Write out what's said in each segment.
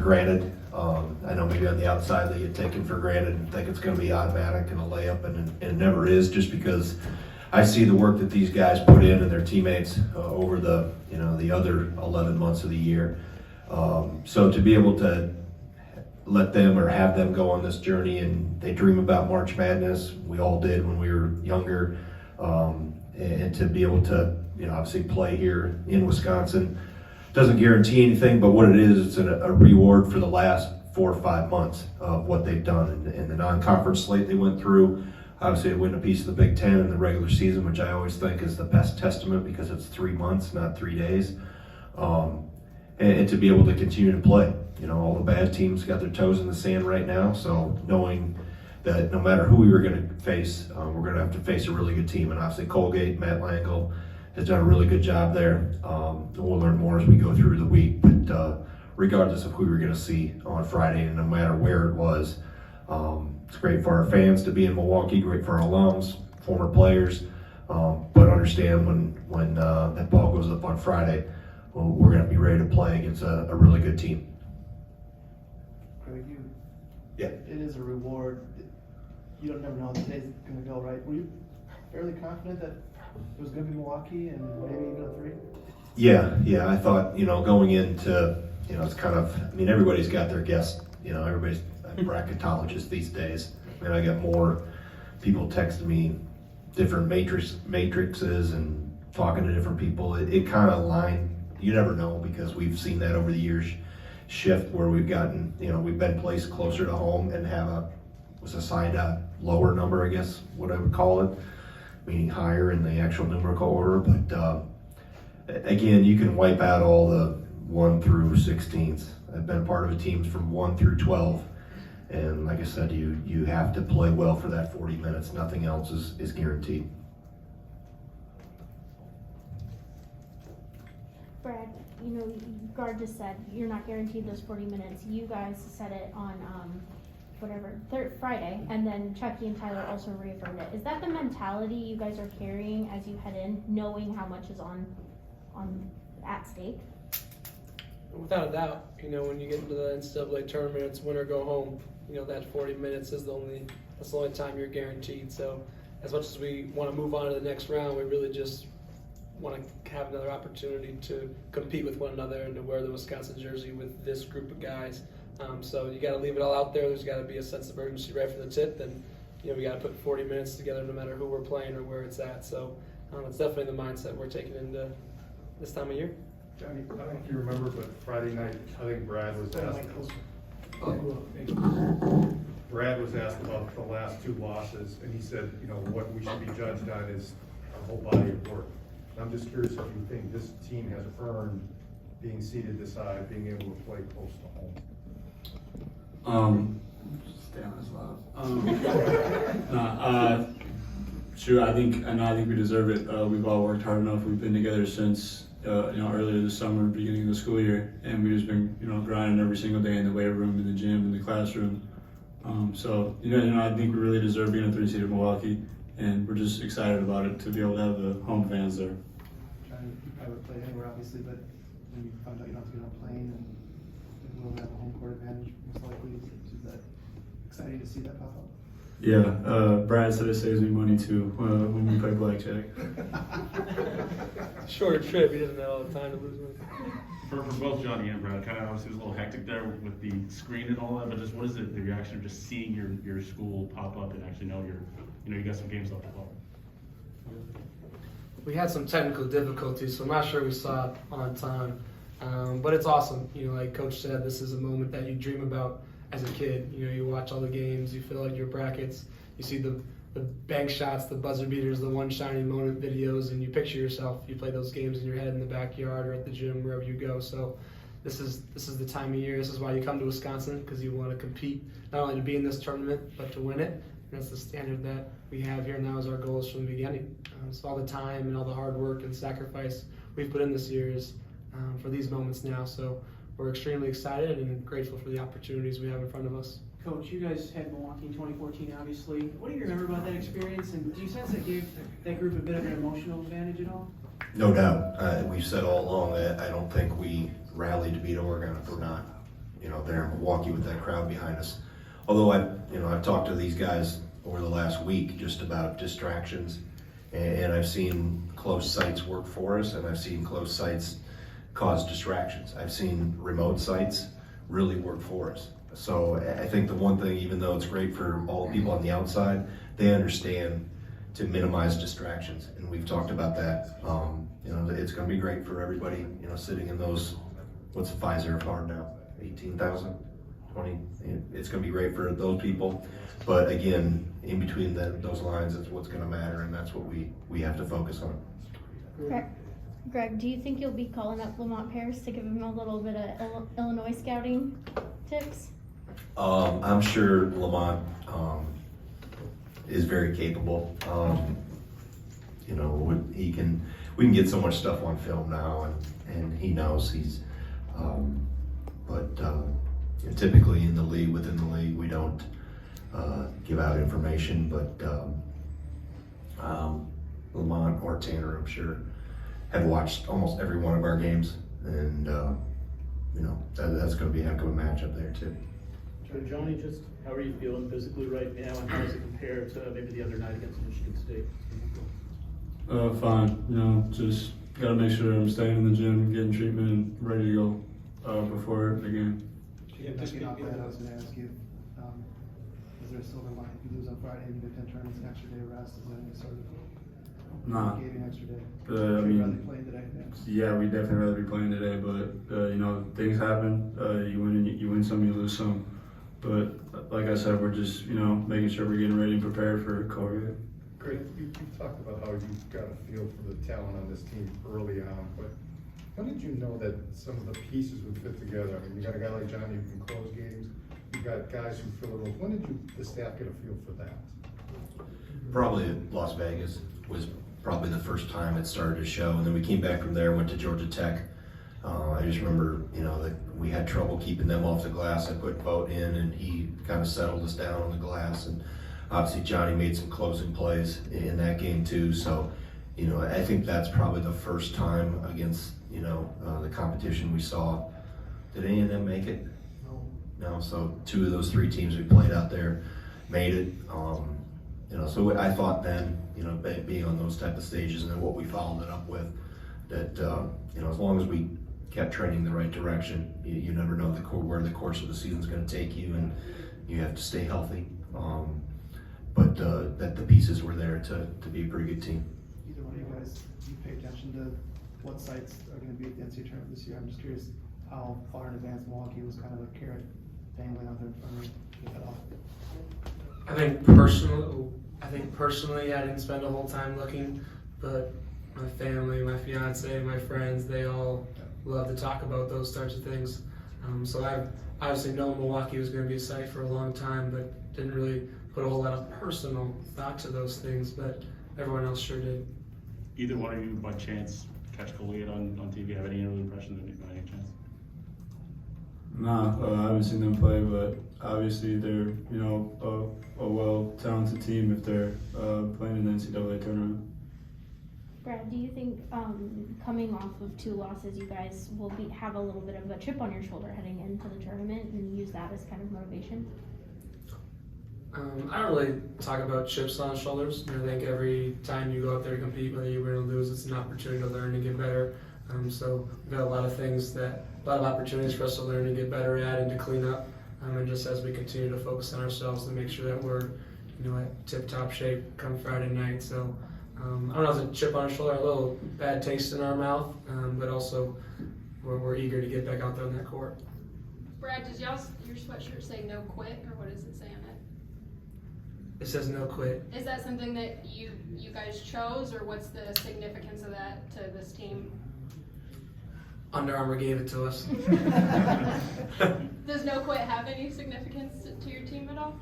granted. I know maybe on the outside they get taken for granted and think it's going to be automatic and a layup, and it never is, just because I see the work that these guys put in and their teammates over the other 11 months of the year. So to be able to let them or have them go on this journey, and they dream about March Madness, we all did when we were younger, and to be able to obviously play here in Wisconsin doesn't guarantee anything, but what it is, it's a reward for the last 4 or 5 months of what they've done. And the non-conference slate they went through, obviously they win a piece of the Big Ten in the regular season, which I always think is the best testament, because it's 3 months, not 3 days. And to be able to continue to play. All the bad teams got their toes in the sand right now, so knowing that no matter who we were going to face, we're going to have to face a really good team. And obviously Colgate, Matt Langle, has done a really good job there. We'll learn more as we go through the week, but regardless of who we're going to see on Friday, and no matter where it was, it's great for our fans to be in Milwaukee, great for our alums, former players, but understand when that ball goes up on Friday, we're going to be ready to play against a really good team. Greg, Yeah. It is a reward. You don't never know how the day's going to go, right? Were you fairly confident that it was going to be Milwaukee and maybe even a 3? Yeah. I thought, going into, it's kind of, everybody's got their guess. Everybody's a bracketologist these days. I got more people texting me different matrices and talking to different people. It kind of aligned. You never know, because we've seen that over the years shift where we've gotten, we've been placed closer to home and was assigned a lower number, I guess, what I would call it, meaning higher in the actual numerical order. But again, you can wipe out all the 1 through 16s. I've been a part of teams from 1 through 12. And like I said, you have to play well for that 40 minutes. Nothing else is guaranteed. Brad, Gard just said you're not guaranteed those 40 minutes. You guys said it on Friday, and then Chucky and Tyler also reaffirmed it. Is that the mentality you guys are carrying as you head in, knowing how much is on at stake? Without a doubt, when you get into the NCAA tournament, it's win or go home. That 40 minutes is that's the only time you're guaranteed. So as much as we want to move on to the next round, we really just want to have another opportunity to compete with one another and to wear the Wisconsin jersey with this group of guys. So you got to leave it all out there. There's got to be a sense of urgency right from the tip, and we got to put 40 minutes together no matter who we're playing or where it's at. So it's definitely the mindset we're taking into this time of year. Johnny, I don't know if you remember, but Friday night, I think Brad was asked. Brad was asked about the last 2 losses, and he said, what we should be judged on is our whole body of work. And I'm just curious if you think this team has earned being seated this high, being able to play close to home. Stay on this loud. Sure. I think we deserve it. We've all worked hard enough. We've been together since earlier this summer, beginning of the school year, and we've just been grinding every single day in the weight room, in the gym, in the classroom. So I think we really deserve being a 3 seed in Milwaukee, and we're just excited about it to be able to have the home fans there. I would play anywhere, obviously, but when you found out you don't have to get on a plane and we'll have a home court advantage, most likely, is that exciting to see that pop up? Yeah, Brad said it saves me money too when we play blackjack. Shorter trip, he doesn't have all the time to lose money. For both Johnny and Brad, kind of obviously it was a little hectic there with the screen and all that, but just what is the reaction of just seeing your school pop up and actually know you got some games left to play? We had some technical difficulties, so I'm not sure we saw it on time. But it's awesome. Like Coach said, this is a moment that you dream about as a kid. You watch all the games, you fill out your brackets, you see the bank shots, the buzzer beaters, the one shining moment videos, and you picture yourself. You play those games in your head in the backyard or at the gym, wherever you go. So this is the time of year. This is why you come to Wisconsin, because you want to compete, not only to be in this tournament, but to win it. And that's the standard that we have here now as our goals from the beginning. So all the time and all the hard work and sacrifice we've put in this year is for these moments now. So we're extremely excited and grateful for the opportunities we have in front of us. Coach, you guys had Milwaukee in 2014, obviously. What do you remember about that experience, and do you sense that gave that group a bit of an emotional advantage at all? No doubt. We've said all along that I don't think we rallied to beat Oregon if we're not. there in Milwaukee with that crowd behind us. Although I've talked to these guys over the last week just about distractions, and I've seen close sites work for us, and I've seen close sites cause distractions. I've seen remote sites really work for us. So I think the one thing, even though it's great for all the people on the outside, they understand to minimize distractions, and we've talked about that. It's going to be great for everybody, sitting in those, what's Fiserv Forum now, 18,000, 20. It's going to be great for those people, but again, in between those lines is what's going to matter, and that's what we have to focus on. Greg, do you think you'll be calling up Lamont Paris to give him a little bit of Illinois scouting tips? I'm sure Lamont is very capable. We can get so much stuff on film now, and he knows he's. Typically in the league, within the league, we don't give out information, but Lamont or Tanner, I'm sure, have watched almost every one of our games, and that's going to be a heck of a matchup there too. Johnny, just how are you feeling physically right now, and how does it compare to maybe the other night against Michigan State? Fine. Just got to make sure I'm staying in the gym, getting treatment, and ready to go before the game. Just off that, I was going to ask you, is there a silver lining if you lose on Friday and you get 10 tournaments, an extra day of rest? Is that any sort of Nah. gave you an extra day? I mean, rather playing today? Yeah, we definitely rather be playing today, but things happen. You win some, you lose some. But like I said, we're just making sure we're getting ready and prepared for Colgate. Greg, you talked about how you got a feel for the talent on this team early on, but when did you know that some of the pieces would fit together? I mean, you got a guy like Johnny who can close games. You got guys who fill the roles. When did the staff get a feel for that? Probably Las Vegas was probably the first time it started to show, and then we came back from there, went to Georgia Tech. I just remember, that we had trouble keeping them off the glass. I put Vogt in, and he kind of settled us down on the glass, and obviously Johnny made some closing plays in that game too. So, I think that's probably the first time against, the competition we saw. Did any of them make it? No. So 2 of those 3 teams we played out there made it. So I thought then, being on those type of stages, and then what we followed it up with, that as long as we kept trending the right direction, you never know where the course of the season is going to take you, and you have to stay healthy. But that the pieces were there to be a pretty good team. Either one of you guys, you pay attention to what sites are going to be at the NCAA Tournament this year? I'm just curious how far in advance Milwaukee was kind of a carrot dangling out there in front of you to get that off. I think personally, I didn't spend a whole time looking, but my family, my fiance, my friends, they all love to talk about those types of things. So I've obviously known Milwaukee was going to be a site for a long time, but didn't really put a whole lot of personal thought to those things, but everyone else sure did. Either one of you, by chance, catch Colgate on TV? Have any early impressions by any chance? Nah, I haven't seen them play, but obviously they're a well-talented team if they're playing in the NCAA tournament. Brad, do you think coming off of 2 losses, you guys will have a little bit of a chip on your shoulder heading into the tournament and use that as kind of motivation? I don't really talk about chips on shoulders. I think every time you go out there to compete, whether you win or lose, it's an opportunity to learn and get better. So we've got a lot of opportunities for us to learn and get better at and to clean up. And just as we continue to focus on ourselves and make sure that we're, at tip-top shape come Friday night. So I don't know if it's a chip on our shoulder, a little bad taste in our mouth, but also we're eager to get back out there on that court. Brad, does your sweatshirt say no quit, or what does it say on it? It says no quit. Is that something that you guys chose, or what's the significance of that to this team? Under Armour gave it to us. Does no quit have any significance to your team at all?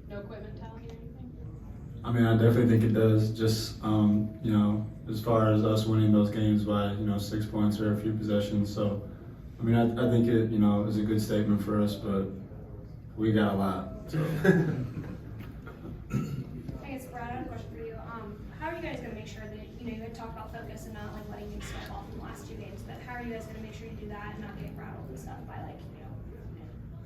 No quit mentality or anything? I mean, I definitely think it does. Just as far as us winning those games by 6 points or a few possessions. So, I mean, I think it is a good statement for us, but we got a lot. So. I guess, Brad, I have a question for you. How are you guys going to make sure that you had talked about focus and not letting things slip off in the last last 2 games, but how are you guys gonna make sure you do that and not get rattled and stuff by like,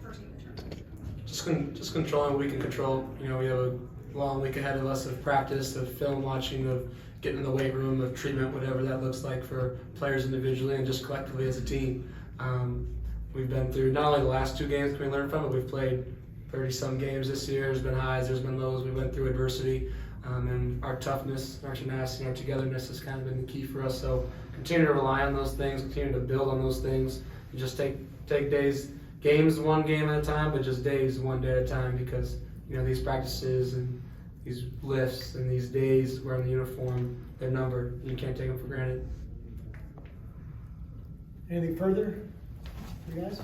first game of the tournament? Just controlling what we can control. You know, we have a long week ahead of us of practice, of film watching, of getting in the weight room, of treatment, whatever that looks like for players individually and just collectively as a team. We've been through not only the last 2 games we learned from, but we've played 30-some games this year. There's been highs, there's been lows. We went through adversity, and our toughness, our tenacity, our togetherness has kind of been the key for us. So continue to rely on those things, continue to build on those things, and just take days, games one game at a time, but just days one day at a time, because these practices and these lifts and these days wearing the uniform, they're numbered. You can't take them for granted. Anything further, you guys?